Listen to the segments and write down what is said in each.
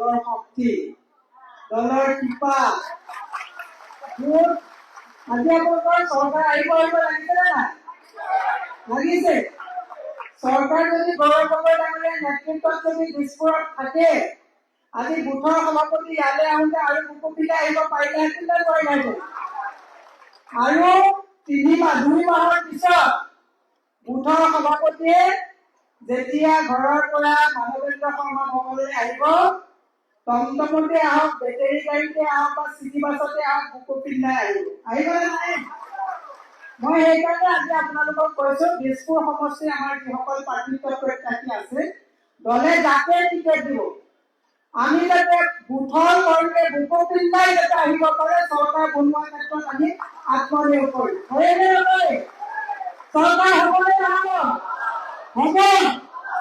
দলৰ শক্তি, দলৰ কৃপা। আজি আপোনালোকৰ চৰকাৰ আহিব লাগিছে নে নাই? লাগিছে। চৰকাৰ যদি গৌৰৱ গগৈ ডাঙৰীয়াৰ নেতৃত্বত যদি দিছপুৰত থাকে, আজি বুথৰ সভাপতি ইয়ালৈ আহোঁতে আৰু বুকুপিলে আহিব পাৰিলেহেঁতেন নে নোৱাৰিলেহেঁতেন? আৰু 2 মাহৰ পিছত বুথৰ সভাপতিয়ে যেতিয়া ঘৰৰ পৰা মানৱেন্দ্ৰ শৰ্মা ভৱনলৈ আহিব, টমটমতে আহক, বেটেৰী গাড়ীতে আহক বা চিটি বাছতে আহক, বুকুপিল্লাই আহিব। আহিবনে নাই? মই সেইকাৰণে আজি আপোনালোকক কৈছো, দিছপুৰ সমষ্টিৰ আমাৰ যিসকল প্ৰাৰ্থিত্ব প্ৰত্যাশী আছে, দলে যাতে টিকেট দিব, আমি যাতে বুথৰ কৰ্মীয়ে বুকুপিল্লাই যাতে আহিব পাৰে, চৰকাৰ বনোৱাৰ ক্ষেত্ৰত আমি আত্মনিয়োগ কৰিম। হয়নে নহয়? চৰকাৰ হ'বনে নহ'ব? হ'ব।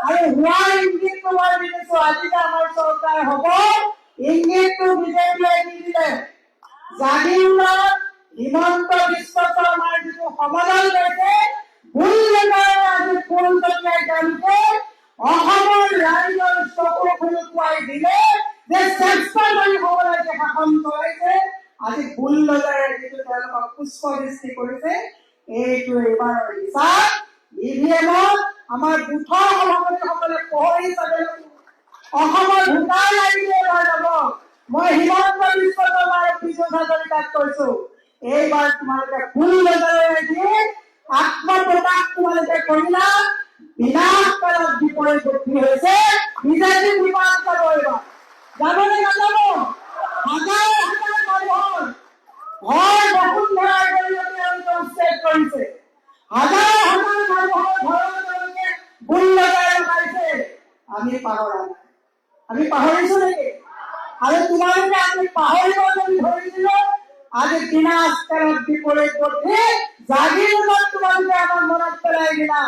আৰু হোৱাৰ ইংগিতটো মই দিছো, আজি যে আমাৰ চৰকাৰ হ'ব, ইংগিতটো বিজেপিয়ে দি দিলে। জাগিৰোডত হিমন্ত বিশ্ব শৰ্মাৰ যিটো সমাধান লৈছে, ভুল জেগাৰে আজি ফুল ছটিয়াই তেওঁলোকে অসমৰ ৰাইজৰ চকু ফুলুৱাই দিলে যে চেষ্টাকাৰী সকলে যে শাসন চলাইছে, আজি ভুল জেগাৰে যিটো তেওঁলোকক পুষ্পবৃষ্টি কৰিছে, এইটো এইবাৰৰ হিচাপ ইভিএমত আমাৰ বুথৰ সভাপতিসকলে পোহৰি চালে। অসমৰ ভোটাৰ লাগিলে এবাৰ যাব। মই হিমন্ত বিশ্ব শৰ্মা আৰু পীযুষ হাজৰিকাক কৈছো, এইবাৰ তোমালোকে ভুল জেগাৰে আত্মপ্ৰকাশ তোমালোকে কৰিলা, বিনাশকালত বিপৰীত গতি হৈছে, বিজেপি বিবাদ যাব। এইবাৰ যাবনে নাযাব? হাজাৰ হাজাৰ মানুহৰ ঘৰ বসুন্ধৰাৰ জৰিয়তে উচ্ছেদ কৰিছে, হাজাৰ হাজাৰ মানুহৰ ঘৰৰ তেওঁলোকে ভুল জেগাৰে লগাইছে। আমি পাহৰা নাই। আমি পাহৰিছো নেকি? আৰু তোমালোকে আমি পাহৰিব যদি ধৰিছিলো, আজি বিনাশকালত বিপৰীত গতি জাগিৰোডত তোমালোকে আমাক মনত পেলাই দিলা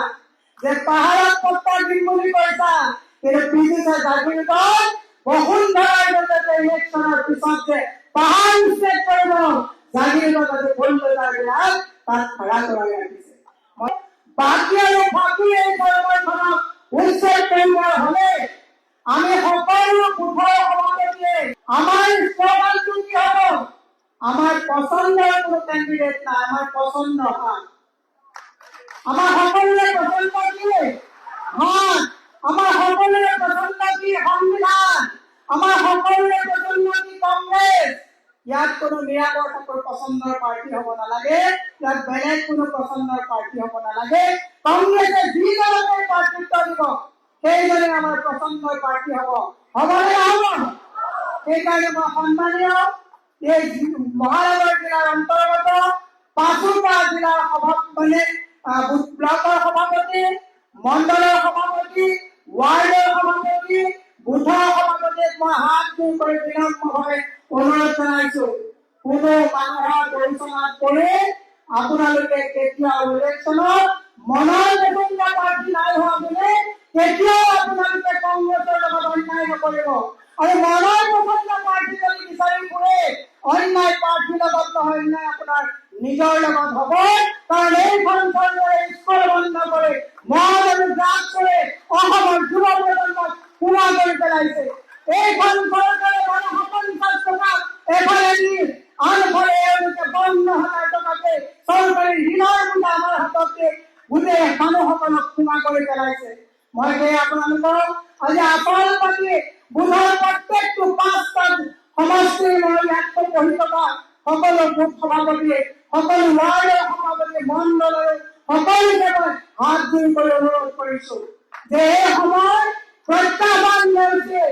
যে পাহাৰত পট্টা দিম বুলি কৈছা, কিন্তু পিছতে জাগিৰোডত বসুন্ধৰাৰ জৰিয়তে ইলেকশ্যনৰ পিছত যে পাহাৰ উচ্ছেদ কৰিব, জাগিৰোডত আজি ভুল জেগাৰ বিলাক তাত ভাড়া কৰাই ৰাখিছে। বাকী আৰু বাকী এই চৰকাৰখনক উচ্ছেদ কৰিব হলে আমি সকলো বুথৰ সভাপতিয়ে আমাৰ স্লোগানটো কি হ'ব? আমাৰ পচন্দৰ কোনো কেণ্ডিডেট নাই, আমাৰ পচন্দ হয়। আমাৰ সকলোৰে পচন্দ কি? হয়। আমাৰ সকলোৰে পচন্দ কি? সংবিধান। আমাৰ সকলোৰে পচন্দ কি? কংগ্ৰেছ। ইয়াত কোনো নিৰাপৰ ঠাকুৰ পচন্দৰ পাৰ্টি হ'ব নালাগে, ইয়াত বেলেগ কোনো পচন্দৰ পাৰ্টি হ'ব নালাগে। কংগ্ৰেছে যি দলকে প্ৰাৰ্থিত্ব দিব, সেইজনে আমাৰ পচন্দৰ পাৰ্টি হ'ব। হ'বনে নহ'ব? সেইকাৰণে মই সন্মানীয় এই মহানগৰ জিলাৰ অন্তৰ্গত পাঁচোটা জিলাৰ ব্লকৰ সভাপতি, মণ্ডলৰ সভাপতি, ৱাৰ্ডৰ সভাপতি, বুথৰ সভাপতিক মই হাত জোৰ কৰি বিনম্ৰভাৱে অনুৰোধ জনাইছো, কোনো মানুহৰ পৰিচনাত পৰি আপোনালোকে কেতিয়াও ইলেকশ্যনত মনৰ পচন্দ প্ৰাৰ্থী নাই হোৱা বুলি কেতিয়াও আপোনালোকে কংগ্ৰেছৰ লগত অন্যায় নকৰিব। আৰু মনৰ পচন্দ প্ৰাৰ্থী যদি বিচাৰি ফুৰে, অন্যায় প্ৰাৰ্থীৰ লগত নহয়, অন্যায় আপোনাৰ নিজৰ লগত হ'ব। কাৰণ এইখন চৰকাৰে স্কুল বন্ধ কৰে, মদ আৰু ড্ৰাগছ কৰে, অসমৰ যুৱ প্ৰজন্মক কোৱা কৰি পেলাইছে। এইখন চৰকাৰে 50 টকা এফালে দি, আনফালে এওঁলোকে 52,000 টকাকে চৰকাৰী ঋণৰ বোজা আমাৰ হাততে গোটেই মানুহসকলক কোৱা কৰি পেলাইছে। মই সেই আপোনালোকক আজি আচল পাতি বুথৰ প্ৰত্যেকটো 5টা সমষ্টিৰ মই ইয়াত পঢ়ি থকা সকলো বুথ সভাপতিয়ে, সকলো ৱাৰ্ডৰ সভাপতি, মণ্ডলৰ সকলোকে মই হাত জোৰ কৰি অনুৰোধ কৰিছো যে এই সময় প্ৰত্যাহ্বান লৈছে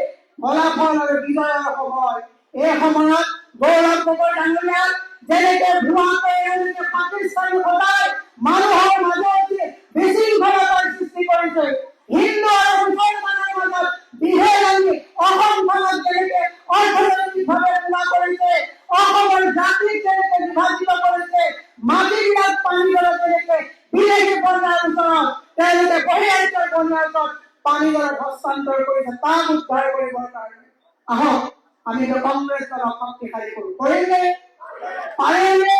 ফলাফল আৰু বিজয়ৰ সময়। এই সময়ত গৌৰৱ গগৈ ডাঙৰীয়াক যেনেকে ভুৱাকৈ এওঁলোকে পাকিস্তানী সদায় মানুহৰ মাজত বিশৃংখলতাৰ সৃষ্টি কৰিছে, হিন্দু আৰু মুছলমানৰ মাজত বিভেদ আনি অসমখনত যেনেকে অৰ্থনৈতিকভাৱে কোৱা কৰিছে, অসমৰ জাতিক যেনেকে বিভাজিত কৰিছে, মাটিবিলাক পানী গলত যেনেকে বিদেশী বন্যাৰ ওচৰত তেওঁলোকে বহিৰাজ্যৰ বন্যাৰ ওচৰত পানী গলত হস্তান্তৰ কৰিছে, তাক উদ্ধাৰ কৰিবৰ কাৰণে আহক আমি কংগ্ৰেছ দলক শক্তিশালী কৰো। কৰিমনে? পাৰিমনে?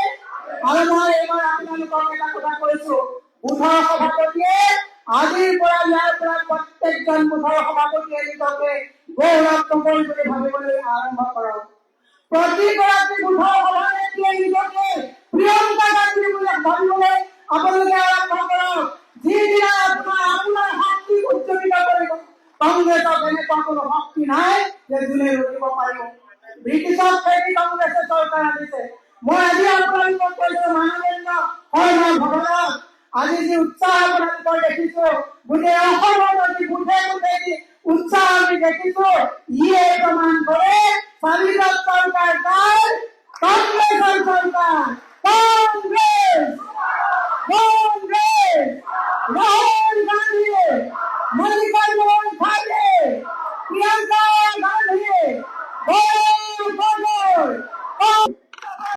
আৰু মই এইবাৰ আপোনালোকক এটা কথা কৈছো, বুথৰ সভাপতিয়ে আজিৰ পৰা ইয়াৰ পৰা প্ৰত্যেকজন মুঠৰ সভাপতিয়ে নিজকে গৌৰৱ নকৰি বুলি ভাবিবলৈ আৰম্ভ কৰক। প্ৰতিগৰাকী মুঠৰ সভানেত্ৰীয়ে নিজকে প্ৰিয়ংকা গান্ধী বুলি ভাবিবলৈ আপোনালোকে আৰম্ভ কৰক। যিদিনা আপোনাৰ শক্তি উজ্জীৱিত কৰিব, কংগ্ৰেছক এনেকুৱা কোনো শক্তি নাই যে যোনে ৰুকিব পাৰিব। ব্ৰিটিছক ফেৰি কংগ্ৰেছে চৰকাৰ আনিছে। মই আজি আপোনালোকক কৈছো মানৱেন্দ্ৰ শৰ্মা ভগৱান, আজি যি উৎসাহ আপোনালোকৰ দেখিছো, গোটেই অসমৰ যি মুঠে মুঠে যি উৎসাহ আমি দেখিছো, ইয়ে প্ৰমাণ কৰে চাৰিজন চৰকাৰ কাৰ? কংগ্ৰেছৰ চৰকাৰ। কংগ্ৰেছ